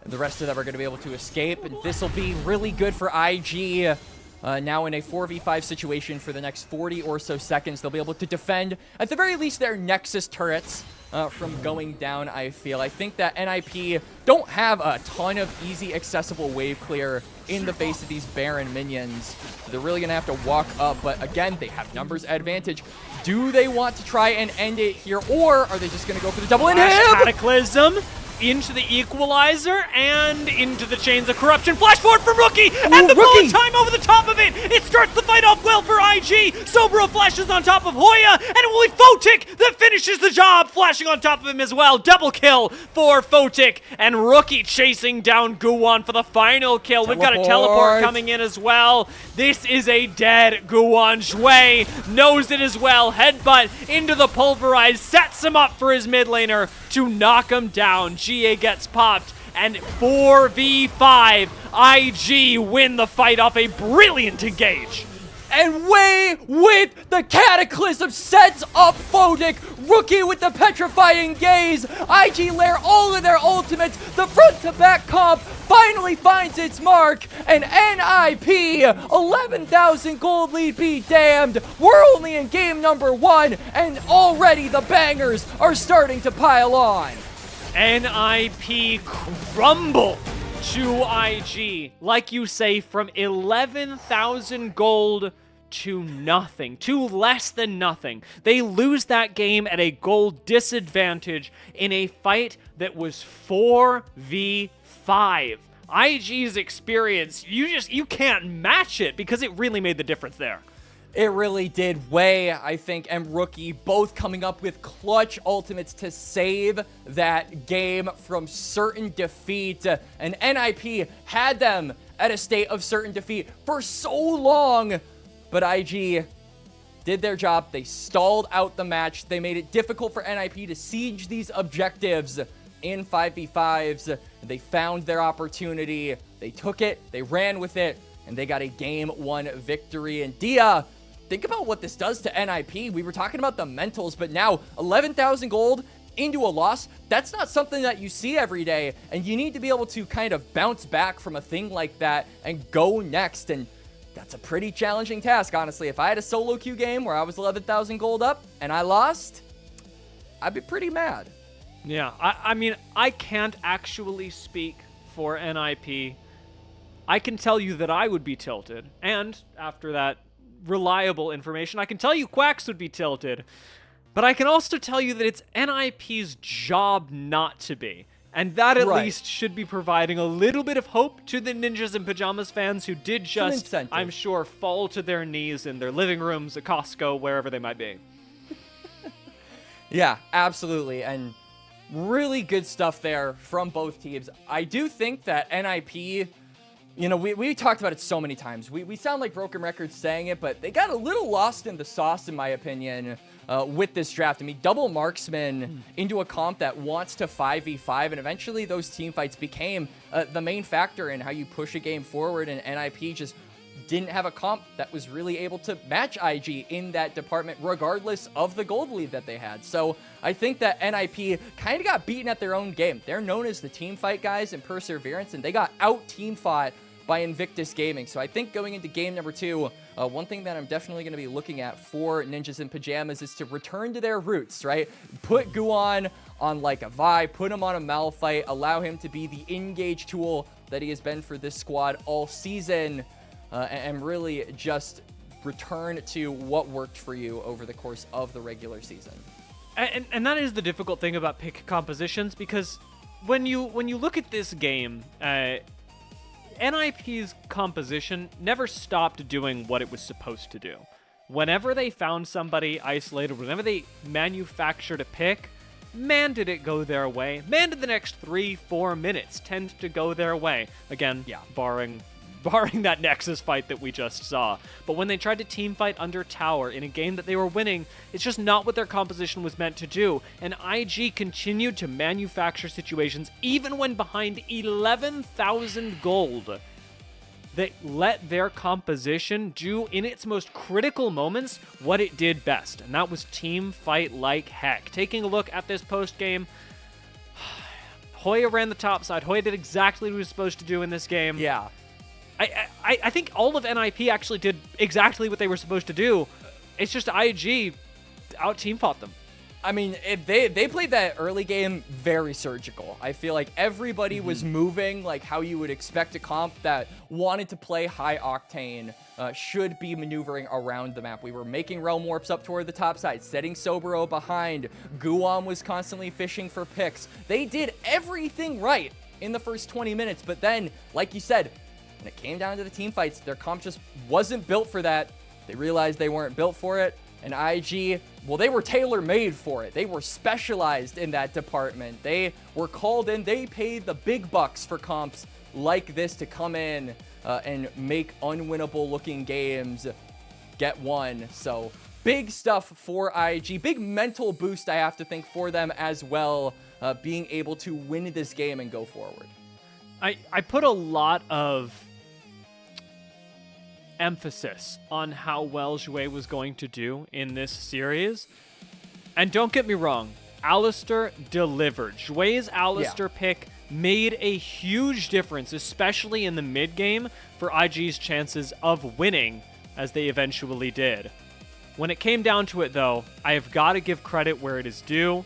And the rest of them are going to be able to escape, and this will be really good for IG. Now in a 4v5 situation for the next 40 or so seconds, they'll be able to defend, at the very least, their Nexus turrets from going down, I feel. I think that NIP don't have a ton of easy, accessible wave clear in the face of these Baron minions. They're really going to have to walk up, but again, they have numbers advantage. Do they want to try and end it here, or are they just going to go for the double inhib? Cataclysm into the equalizer and into the chains of corruption. Flash forward from Rookie, and the bullet time over the top of it. It starts the fight off well for IG. Soboro flashes on top of Hoya, and it will be Photic that finishes the job, flashing on top of him as well. Double kill for Photic, and Rookie chasing down Guwon for the final kill. We've got a teleport coming in as well. This is a dead Guwon. Jwei knows it as well. Headbutt into the pulverize, sets him up for his mid laner to knock him down. GA gets popped, and 4v5, IG win the fight off a brilliant engage. And Wei with the Cataclysm sets up Photic. Rookie with the Petrifying Gaze. IG lair all of their ultimates. The front-to-back comp finally finds its mark. And NIP, 11,000 gold lead be damned. We're only in game number 1, and already the bangers are starting to pile on. NIP crumble to IG, like you say, from 11,000 gold to nothing, to less than nothing. They lose that game at a gold disadvantage in a fight that was 4v5. IG's experience, you can't match it because it really made the difference there. It really did. Wei, I think, and Rookie both coming up with clutch ultimates to save that game from certain defeat. And NIP had them at a state of certain defeat for so long. But IG did their job. They stalled out the match. They made it difficult for NIP to siege these objectives in 5v5s. They found their opportunity. They took it. They ran with it. And they got a game 1 victory. And Dia, think about what this does to NIP. We were talking about the mentals, but now 11,000 gold into a loss, that's not something that you see every day. And you need to be able to kind of bounce back from a thing like that and go next. And that's a pretty challenging task, honestly. If I had a solo queue game where I was 11,000 gold up and I lost, I'd be pretty mad. Yeah, I mean, I can't actually speak for NIP. I can tell you that I would be tilted. And after that reliable information, I can tell you Quax would be tilted. But I can also tell you that it's NIP's job not to be. And that at least should be providing a little bit of hope to the Ninjas in Pyjamas fans who did just, I'm sure, fall to their knees in their living rooms, at Costco, wherever they might be. Yeah, absolutely. And really good stuff there from both teams. I do think that NIP, you know, we talked about it so many times. We sound like broken records saying it, but they got a little lost in the sauce, in my opinion, with this draft. I mean, double marksman into a comp that wants to 5v5, and eventually those team fights became the main factor in how you push a game forward, and NIP just didn't have a comp that was really able to match IG in that department, regardless of the gold lead that they had. So I think that NIP kind of got beaten at their own game. They're known as the team fight guys in Perseverance, and they got out team fought by Invictus Gaming. So I think going into game number 2, one thing that I'm definitely going to be looking at for Ninjas in Pyjamas is to return to their roots, right? Put Guwon on like a Vi, put him on a Malphite, allow him to be the engage tool that he has been for this squad all season, and really just return to what worked for you over the course of the regular season. And that is the difficult thing about pick compositions, because when you look at this game, NIP's composition never stopped doing what it was supposed to do. Whenever they found somebody isolated, whenever they manufactured a pick, man, did it go their way. Man, did the next 3-4 minutes tend to go their way. Again, yeah, barring that Nexus fight that we just saw. But when they tried to team fight under tower in a game that they were winning, it's just not what their composition was meant to do. And IG continued to manufacture situations even when behind 11,000 gold that let their composition do, in its most critical moments, what it did best. And that was team fight like heck. Taking a look at this post game, Hoya ran the top side. Hoya did exactly what he was supposed to do in this game. Yeah. I think all of NIP actually did exactly what they were supposed to do. It's just IG out team fought them. I mean, if they played that early game very surgical. I feel like everybody was moving like how you would expect a comp that wanted to play high octane should be maneuvering around the map. We were making realm warps up toward the top side, setting Soboro behind. Guwon was constantly fishing for picks. They did everything right in the first 20 minutes, but then, like you said, when it came down to the team fights, their comp just wasn't built for that. They realized they weren't built for it. And IG, well, they were tailor-made for it. They were specialized in that department. They were called in. They paid the big bucks for comps like this to come in and make unwinnable-looking games get won. So big stuff for IG. Big mental boost, I have to think, for them as well, being able to win this game and go forward. I put a lot of emphasis on how well Jwei was going to do in this series. And don't get me wrong, Alistar delivered. Jwei's Alistar pick made a huge difference, especially in the mid game, for IG's chances of winning, as they eventually did. When it came down to it, though, I have got to give credit where it is due.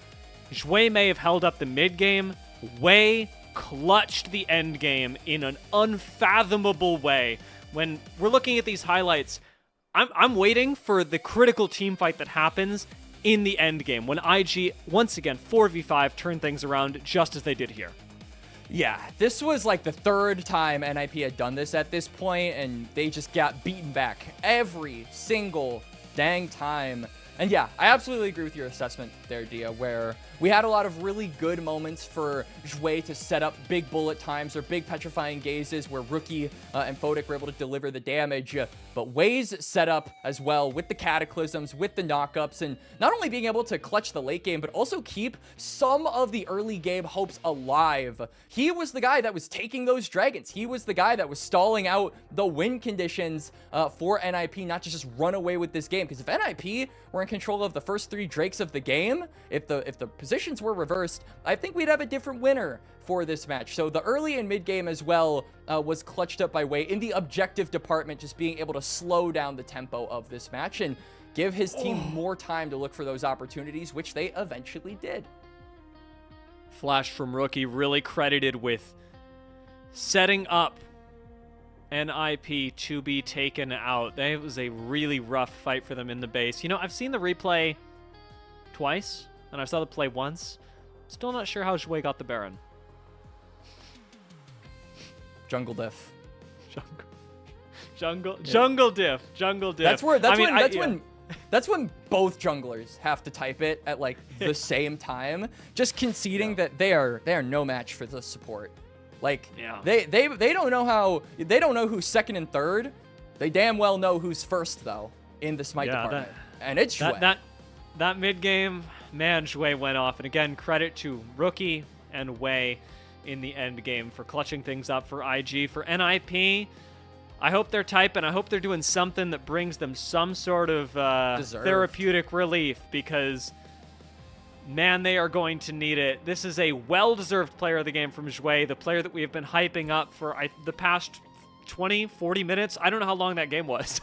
Jwei may have held up the mid game. Wei clutched the end game in an unfathomable way. When we're looking at these highlights, I'm waiting for the critical team fight that happens in the end game, when IG, once again, 4v5, turn things around just as they did here. Yeah, this was like the third time NIP had done this at this point, and they just got beaten back every single dang time. And yeah, I absolutely agree with your assessment there, Dia, where we had a lot of really good moments for Jwei to set up big bullet times or big petrifying gazes where Rookie and Photic were able to deliver the damage. But Wei's setup as well with the Cataclysms, with the knockups, and not only being able to clutch the late game, but also keep some of the early game hopes alive. He was the guy that was taking those dragons. He was the guy that was stalling out the win conditions for NIP, not to just run away with this game. Because if NIP were in control of the first 3 Drakes of the game, if the positions were reversed, I think we'd have a different winner for this match. So the early and mid game as well was clutched up by Wei in the objective department, just being able to slow down the tempo of this match and give his team more time to look for those opportunities, which they eventually did. Flash from Rookie, really credited with setting up NIP to be taken out. That was a really rough fight for them in the base. You know, I've seen the replay twice, and I saw the play once. Still not sure how Jwei got the Baron. Jungle diff. That's when both junglers have to type it at like the same time, just conceding that they are no match for the support. Like they don't know who's second and third. They damn well know who's first though in the smite department. And it's Jwei. That mid game, man, Jwei went off. And again, credit to Rookie and Wei in the end game for clutching things up for IG. For NIP, I hope they're typing. I hope they're doing something that brings them some sort of therapeutic relief, because, man, they are going to need it. This is a well-deserved player of the game from Jwei, the player that we have been hyping up for the past 20, 40 minutes. I don't know how long that game was.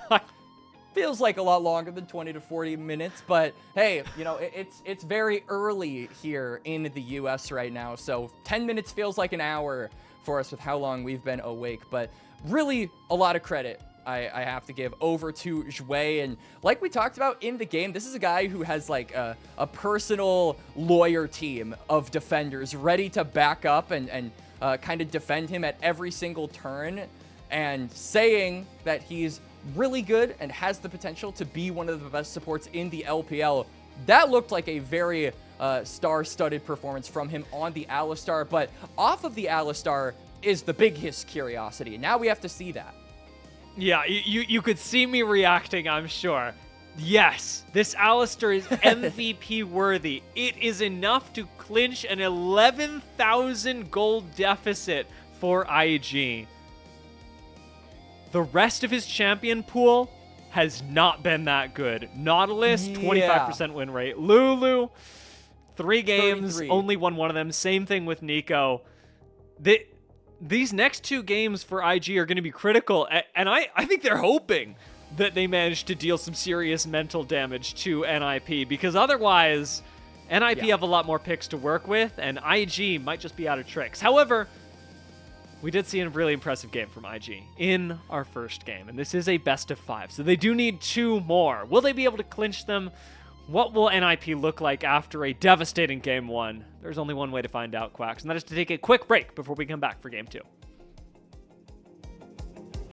Feels like a lot longer than 20 to 40 minutes, but hey, you know, it's very early here in the US right now, so 10 minutes feels like an hour for us with how long we've been awake. But really a lot of credit I have to give over to Jwei. And like we talked about in the game, this is a guy who has like a personal lawyer team of defenders ready to back up and kind of defend him at every single turn, and saying that he's really good and has the potential to be one of the best supports in the LPL. That looked like a very star-studded performance from him on the Alistar, but off of the Alistar is the biggest curiosity. Now we have to see that. Yeah, you could see me reacting, I'm sure. Yes, this Alistar is MVP worthy. It is enough to clinch an 11,000 gold deficit for IG. The rest of his champion pool has not been that good. Nautilus, 25% win rate. Lulu, 3 games, 33. Only won 1 of them. Same thing with Nico. These next 2 games for IG are going to be critical, and I think they're hoping that they manage to deal some serious mental damage to NIP, because otherwise, NIP have a lot more picks to work with, and IG might just be out of tricks. However, we did see a really impressive game from IG in our first game, and this is a best of 5, so they do need 2 more. Will they be able to clinch them? What will NIP look like after a devastating game 1? There's only one way to find out, Quax, and that is to take a quick break before we come back for game 2.